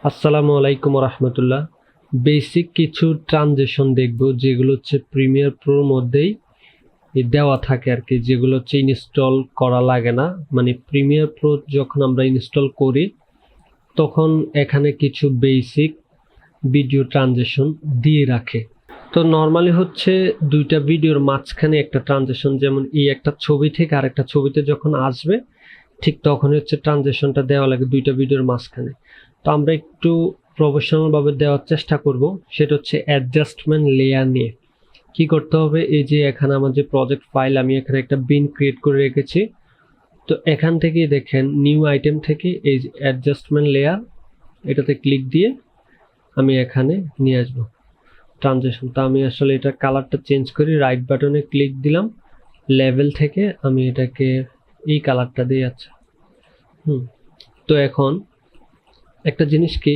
আসসালামু আলাইকুম রহমতুল্লাহ। বেসিক কিছু ট্রানজেকশন দেখব যেগুলো হচ্ছে প্রিমিয়ার প্রোর মধ্যেই দেওয়া থাকে আর কি, যেগুলো হচ্ছে ইনস্টল করা লাগে না। মানে প্রিমিয়ার প্রো যখন আমরা ইনস্টল করি তখন এখানে কিছু বেসিক ভিডিও ট্রানজেকশন দিয়ে রাখে। তো নর্মালি হচ্ছে দুইটা ভিডিওর মাঝখানে একটা ট্রানজেকশন, যেমন এই একটা ছবি থেকে আরেকটা ছবিতে যখন আসবে ঠিক তখনই হচ্ছে ট্রানজেকশনটা দেওয়া লাগে দুইটা ভিডিওর মাঝখানে। তো আমরা একটু প্রফেশনাল ভাবে দেওয়ার চেষ্টা করব, সেটা হচ্ছে অ্যাডজাস্টমেন্ট লেয়ার নিয়ে। কি করতে হবে, এই যে এখানে আমার যে প্রজেক্ট ফাইল, আমি এখানে একটা বিন ক্রিয়েট করে রেখেছি। তো এখান থেকে দেখেন নিউ আইটেম থেকে এই যে অ্যাডজাস্টমেন্ট লেয়ার, এটাতে ক্লিক দিয়ে আমি এখানে নিয়ে আসবো ট্রানজেকশন। তো আমি আসলে এটা কালারটা চেঞ্জ করি, রাইট বাটনে ক্লিক দিলাম, লেভেল থেকে আমি এটাকে এই কালারটা দিয়ে যাচ্ছি। তো এখন একটা জিনিস কি,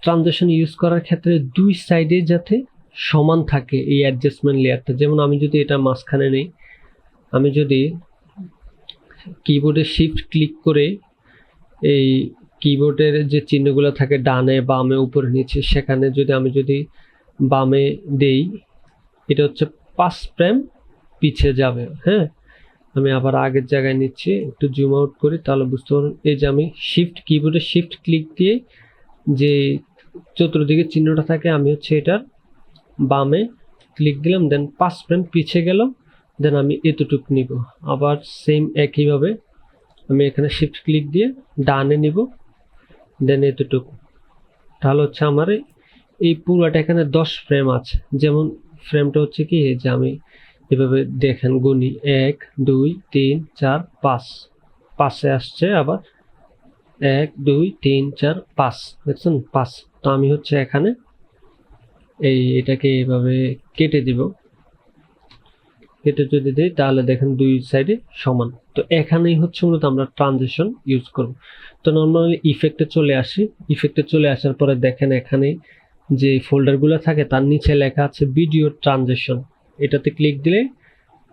ট্রানজেকশন ইউজ করার ক্ষেত্রে দুই সাইডে যাতে সমান থাকে এই অ্যাডজাস্টমেন্ট লেয়ারটা। যেমন আমি যদি এটা মাঝখানে নেই, আমি যদি কিবোর্ডে শিফট ক্লিক করে এই কিবোর্ডের যে চিহ্নগুলো থাকে ডানে বামে উপরে নিচে, সেখানে যদি বামে দেই, এটা হচ্ছে 5 ফ্রেম পিছিয়ে যাবে। হ্যাঁ, আমি আবার আগের জায়গায় নিচ্ছি, একটু জুম আউট করি তাহলে বুঝতে পারবেন। এই যে আমি কিবোর্ডে শিফট ক্লিক দিয়ে যে চতুর্দিকে চিহ্নটা থাকে, আমি হচ্ছে এটার বামে ক্লিক দিলাম, দেন 5 ফ্রেম পিছিয়ে গেলাম, দেন আমি এতটুকু নিব। আবার সেম একইভাবে আমি এখানে শিফট ক্লিক দিয়ে ডানে নিব, দেন এতটুকু। তাহলে হচ্ছে আমার এই পুরোটা এখানে 10 ফ্রেম আছে। যেমন ফ্রেমটা হচ্ছে কি, এই যে আমি এভাবে দেখেন গুনি 1 2 3 4 5, 5-এ আসছে আবার 1 2 3 4 5, দেখছেন 5। তো আমি হচ্ছে এখানে এটাকে এইভাবে কেটে দিব। কেটে যদি দিই তাহলে দেখেন দুই সাইডে সমান। তো এখানেই হচ্ছে মূলত আমরা ট্রানজিশন ইউজ করব। তো নর্মালি ইফেক্টে চলে আসি। ইফেক্টে চলে আসার পরে দেখেন এখানে যে ফোল্ডারগুলো থাকে তার নিচে লেখা আছে ভিডিও ট্রানজিশন। এটাতে ক্লিক দিলে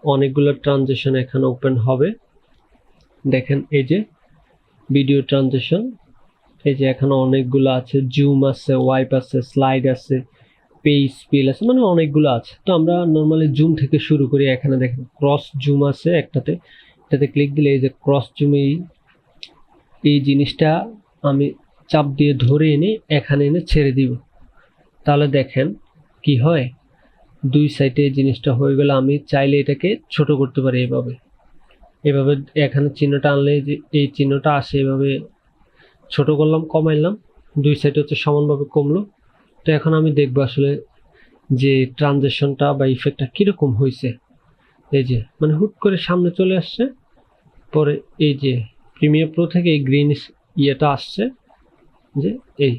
অনেকগুলো ট্রানজিশন এখানে ওপেন হবে। দেখেন এই যে ভিডিও ট্রানজিশন, এই যে এখানে অনেকগুলো আছে, জুম আছে, ওয়াইপ আছে, স্লাইড আছে, পেজ স্পিল আছে, মানে অনেকগুলো আছে। তো আমরা নর্মালি জুম থেকে শুরু করি। এখানে দেখেন ক্রস জুম আছে একটাতে, এটাতে ক্লিক দিলে এই যে ক্রস জুম, এই জিনিসটা আমি চাপ দিয়ে ধরে এনে এখানে এনে ছেড়ে দিব। তাহলে দেখেন কি হয়, দুই সাইডে এই জিনিসটা হয়ে গেল। আমি চাইলে এটাকে ছোট করতে পারি এভাবে। এভাবে এখানে চিহ্নটা আনলে যে এই চিহ্নটা আসে, এভাবে ছোট করলাম, কমাইলাম, দুই সাইড হচ্ছে সমানভাবে কমলো। তো এখন আমি দেখবো আসলে যে ট্রানজেকশনটা বা ইফেক্টটা কিরকম হয়েছে। এই যে মানে হুট করে সামনে চলে আসছে, পরে এই যে প্রিমিয়ার প্রো থেকে এই গ্রিন ইয়েটা আসছে, যে এই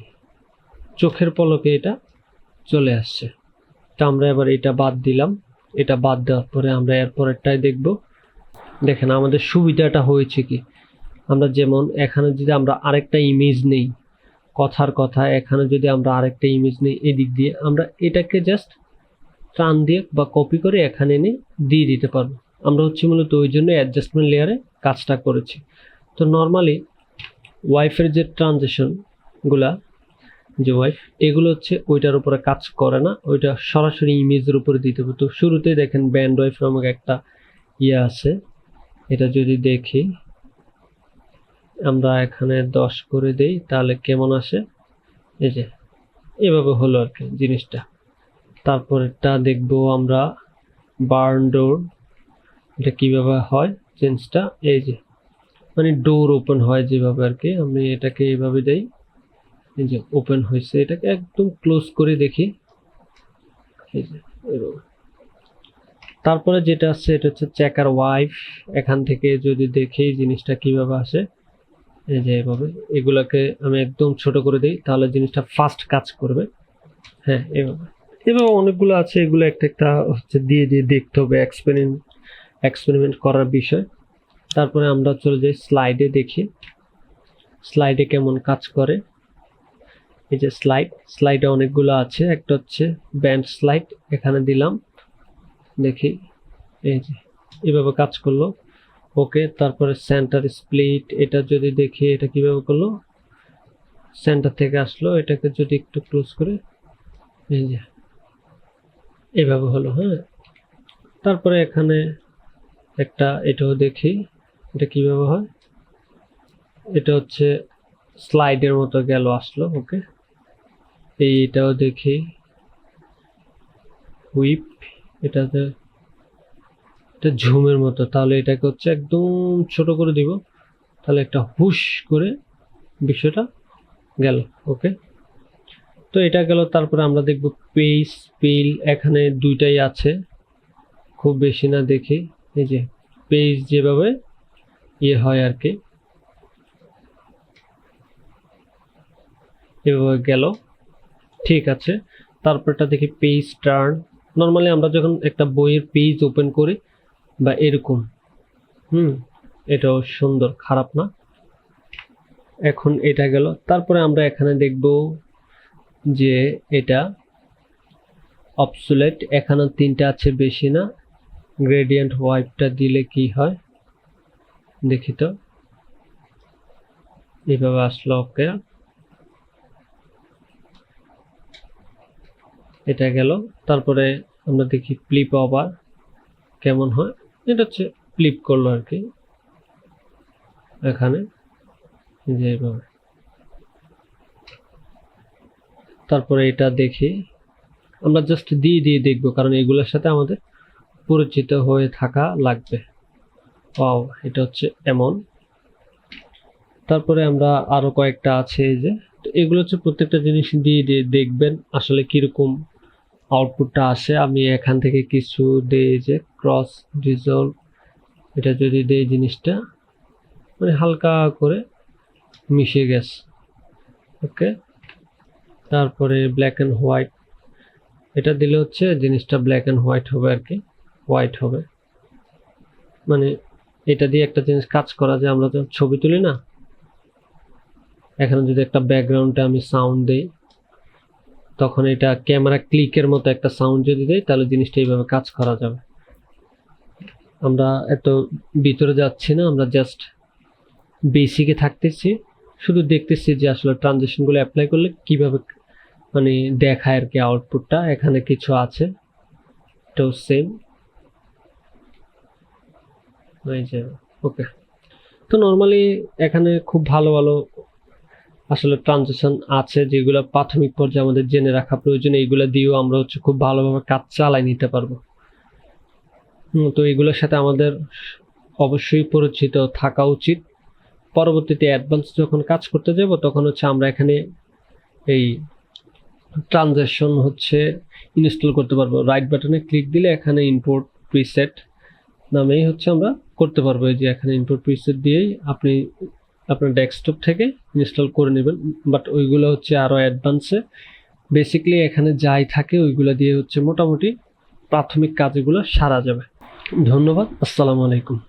চোখের পলকে এটা চলে আসছে। তা আমরা এবার এটা বাদ দিলাম। এটা বাদ দেওয়ার পরে আমরা এর পরেরটাই দেখব। দেখেন আমাদের সুবিধাটা হয়েছে কি, আমরা যেমন এখানে যদি আমরা আরেকটা ইমেজ নেই, কথার কথা এখানে যদি আমরা আরেকটা ইমেজ নেই, এদিক দিয়ে আমরা এটাকে জাস্ট টান দিয়ে বা কপি করে এখানে এনে দিয়ে দিতে পারবো। আমরা হচ্ছে মূলত ওই জন্য অ্যাডজাস্টমেন্ট লেয়ারে কাজটা করেছি। তো নর্মালি ওয়াইফের যে ট্রানজেকশন গুলা, যে ওয়াইফ, এগুলো হচ্ছে ওইটার উপরে কাজ করে না, ওইটা সরাসরি ইমেজের উপরে দিতে হবে। তো শুরুতেই দেখেন ব্যান্ড ওয়াইফ নামক একটা ইয়ে আছে, এটা যদি দেখি আমরা এখানে 10 করে দেই তাহলে কেমন আসে, এই যে এভাবে হলো আর কি জিনিসটা। তারপরেরটা দেখবো আমরা বার্ন ডোর, এটা কিভাবে হয় চেঞ্জটা। এই যে মানে ডোর ওপেন হয় যেভাবে আর কি, আমি এটাকে এইভাবে দেই, এই যে ওপেন হয়েছে, এটাকে একদম ক্লোজ করে দেখি, এই যে এভাবে। তারপরে যেটা আছে এটা হচ্ছে চেকার ওয়াইফ। এখান থেকে যদি দেখি জিনিসটা কিভাবে আসে, এই যে এভাবে এগুলাকে আমি একদম ছোট করে দিই তাহলে জিনিসটা ফাস্ট কাজ করবে। হ্যাঁ, এভাবে এভাবে অনেকগুলো আছে, এগুলো একটা একটা হচ্ছে দিয়ে দিয়ে দেখতে হবে, এক্সপেরিমেন্ট করার বিষয়। তারপরে আমরা চলে যাই স্লাইডে, দেখি স্লাইডে কেমন কাজ করে। এই যে স্লাইডে অনেকগুলো আছে, একটা হচ্ছে ব্যান্ড স্লাইড, এখানে দিলাম, দেখি এই যে এভাবে কাজ করলো। ওকে, তারপরে সেন্টার স্প্লিট, এটা যদি দেখি এটা কিভাবে করলো, সেন্টার থেকে আসলো, এটাকে যদি একটু ক্লোজ করে এই যে এভাবে হলো। হ্যাঁ, তারপরে এখানে একটা এটাও দেখি এটা কিভাবে হয়। এটা হচ্ছে স্লাইডের মতো গেল আসলো। ওকে, এইটাও দেখি হুইপ, এটাতে এটা ঝুমের মতো, তাহলে এটাকে হচ্ছে একদম ছোট করে দিব, তাহলে একটা হুশ করে বিষয়টা গেল। ওকে, তো এটা গেল। তারপরে আমরা দেখব পেজ পিল, এখানে দুইটাই আছে, খুব বেশি না দেখি। এই যে পেজ যেভাবে ইয়ে হয় আর কি, এভাবে গেল, ঠিক আছে। তারপরটা দেখি পেজ টার্ন। নর্মালি আমরা যখন একটা বইয়ের পেজ ওপেন করি বা এরকম, এটাও সুন্দর, খারাপ না। এখন এটা গেল। তারপরে আমরা এখানে দেখব যে এটা অবসোলেট, এখানে তিনটা আছে, বেশি না। গ্রেডিয়েন্ট হোয়াইটটা দিলে কি হয় দেখি তো, এইভাবে আসলো। ওকে, এটা গেল। তারপরে আমরা দেখি ফ্লিপ ওভার কেমন হয়। এটা হচ্ছে ফ্লিপ করলো আর কি, এখানে যে এইভাবে। তারপরে এটা দেখি, আমরা জাস্ট দিয়ে দিয়ে দেখবো, কারণ এগুলোর সাথে আমাদের পরিচিত হয়ে থাকা লাগবে। ওয়াও, এটা হচ্ছে এমন। তারপরে আমরা আরো কয়েকটা আছে, এই যে এগুলো হচ্ছে প্রত্যেকটা জিনিস দিয়ে দিয়ে দেখবেন আসলে কিরকম আউটপুটটা আসে। আমি এখান থেকে কিছু দেই, যে ক্রস রিজলভ, এটা যদি দেই জিনিসটা মানে হালকা করে মিশে গেছে। ওকে, তারপরে ব্ল্যাক অ্যান্ড হোয়াইট, এটা দিলে হচ্ছে জিনিসটা ব্ল্যাক অ্যান্ড হোয়াইট হবে আর কি, হোয়াইট হবে। মানে এটা দিয়ে একটা জিনিস কাজ করা যায়, আমরা তো ছবি তুলি না, এখানে যদি একটা ব্যাকগ্রাউন্ডে আমি সাউন্ড দেই, তখন এটা ক্যামেরা ক্লিকের মতো একটা সাউন্ড যদি দেই, তাহলে জিনিসটা এইভাবে কাজ করা যাবে। আমরা এত ভিতরে যাচ্ছি না, আমরা জাস্ট বেসিকে থাকতেছি, শুধু দেখতেছি যে আসলে ট্রানজিশনগুলো অ্যাপ্লাই করলে কিভাবে মানে দেখায় আর কি আউটপুটটা। এখানে কিছু আছে, এটাও সেম। এই যে ওকে, তো নর্মালি এখানে খুব ভালো ভালো আসলে ট্রানজিশন আছে, যেগুলো প্রাথমিক পর্যায়ে আমাদের জেনে রাখা প্রয়োজন। এইগুলো দিয়েও আমরা হচ্ছে খুব ভালোভাবে কাজ চালাই নিতে পারবো। তো এগুলোর সাথে আমাদের অবশ্যই পরিচিত থাকা উচিত। পরবর্তীতে অ্যাডভান্স যখন কাজ করতে যাব, তখন হচ্ছে আমরা এখানে এই ট্রানজিশন হচ্ছে ইনস্টল করতে পারবো। রাইট বাটনে ক্লিক দিলে এখানে ইম্পোর্ট প্রিসেট নামেই হচ্ছে আমরা করতে পারবো। এই যে এখানে ইম্পোর্ট প্রিসেট দিয়েই আপনি আপনার ডেস্কটপ থেকে ইনস্টল করে নেবেন। বাট ওইগুলো হচ্ছে আরো অ্যাডভান্সে। বেসিক্যালি এখানে যাই থাকে ওইগুলো দিয়ে হচ্ছে মোটামুটি প্রাথমিক কাজগুলো সারা যাবে। ধন্যবাদ, আসসালামু আলাইকুম।